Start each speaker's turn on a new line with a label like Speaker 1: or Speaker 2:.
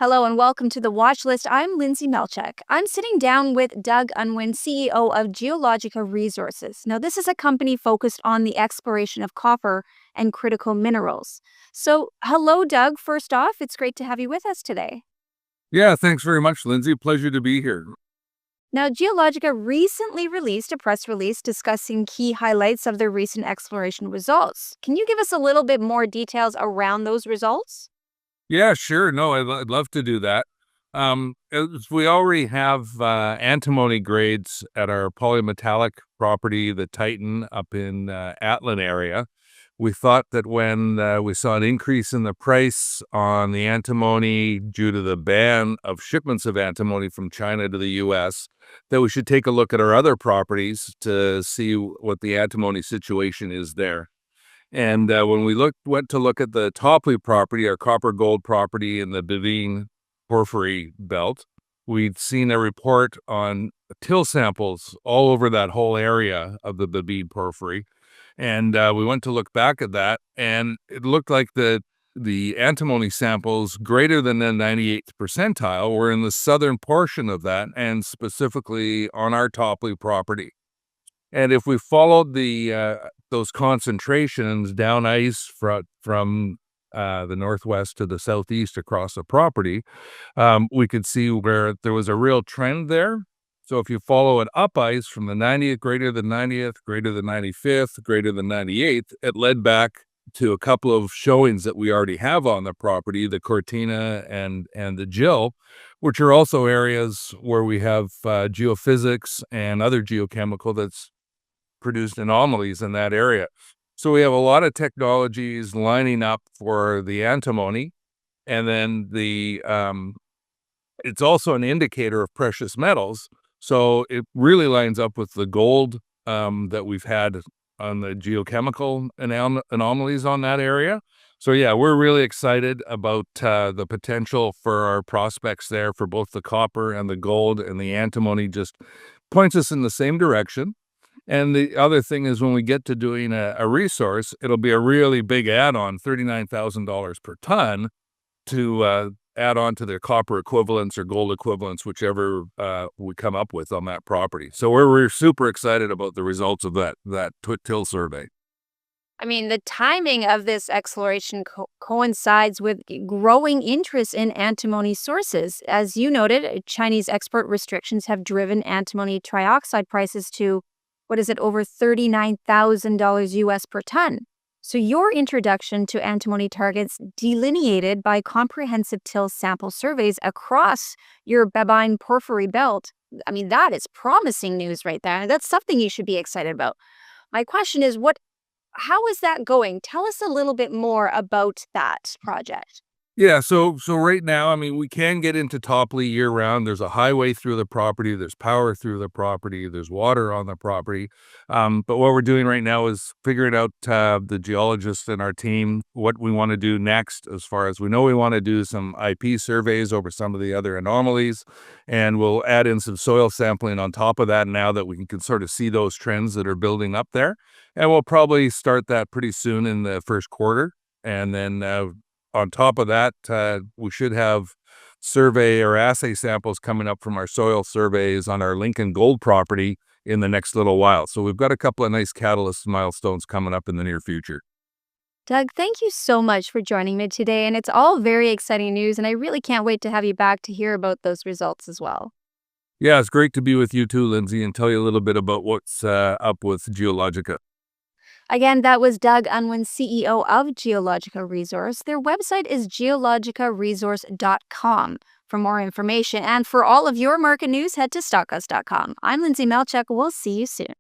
Speaker 1: Hello and welcome to the Watch List. I'm Lindsay Melchek. I'm sitting down with Doug Unwin, CEO of Geologica Resources. Now, this is a company focused on the exploration of copper and critical minerals. So, hello, Doug. First off, it's great to have you with us today.
Speaker 2: Yeah, thanks very much, Lindsay. Pleasure to be here.
Speaker 1: Now, Geologica recently released a press release discussing key highlights of their recent exploration results. Can you give us a little bit more details around those results?
Speaker 2: Yeah, sure. No, I'd love to do that. We already have antimony grades at our polymetallic property, the Titan, up in Atlin area. We thought that when we saw an increase in the price on the antimony due to the ban of shipments of antimony from China to the U.S., that we should take a look at our other properties to see what the antimony situation is there. And when we went to look at the Topley property, our copper gold property in the Bavine porphyry belt, we'd seen a report on till samples all over that whole area of the Bavine porphyry. And we went to look back at that, and it looked like the antimony samples greater than the 98th percentile were in the southern portion of that, and specifically on our Topley property. And if we followed those concentrations down ice from the northwest to the southeast across the property, we could see where there was a real trend there. So if you follow it up ice from the 90th, greater than 90th, greater than 95th, greater than 98th, it led back to a couple of showings that we already have on the property, the Cortina and the Jill, which are also areas where we have geophysics and other geochemical that's produced anomalies in that area. So we have a lot of technologies lining up for the antimony, and then it's also an indicator of precious metals. So it really lines up with the gold that we've had on the geochemical anomalies on that area. So yeah, we're really excited about the potential for our prospects there for both the copper and the gold, and the antimony just points us in the same direction. And the other thing is, when we get to doing a resource, it'll be a really big add-on, $39,000 per ton, to add on to their copper equivalents or gold equivalents, whichever we come up with on that property. So we're super excited about the results of that till survey.
Speaker 1: I mean, the timing of this exploration coincides with growing interest in antimony sources. As you noted, Chinese export restrictions have driven antimony trioxide prices to, over $39,000 US per ton. So your introduction to antimony targets delineated by comprehensive till sample surveys across your Bavine porphyry belt, I mean, that is promising news right there. That's something you should be excited about. My question is, how is that going? Tell us a little bit more about that project.
Speaker 2: Yeah, so right now, I mean, we can get into Topley year-round. There's a highway through the property, there's power through the property, there's water on the property. But what we're doing right now is figuring out, the geologists in our team, what we want to do next. As far as we know, we want to do some IP surveys over some of the other anomalies, and we'll add in some soil sampling on top of that now that we can sort of see those trends that are building up there. And we'll probably start that pretty soon in the first quarter. And then on top of that, we should have survey or assay samples coming up from our soil surveys on our Lincoln Gold property in the next little while. So we've got a couple of nice catalyst milestones coming up in the near future.
Speaker 1: Doug, thank you so much for joining me today. And it's all very exciting news. And I really can't wait to have you back to hear about those results as well.
Speaker 2: Yeah, it's great to be with you too, Lindsay, and tell you a little bit about what's up with Geologica.
Speaker 1: Again, that was Doug Unwin, CEO of Geologica Resource. Their website is geologicaresource.com for more information. And for all of your market news, head to stockhouse.com. I'm Lindsay Melchek. We'll see you soon.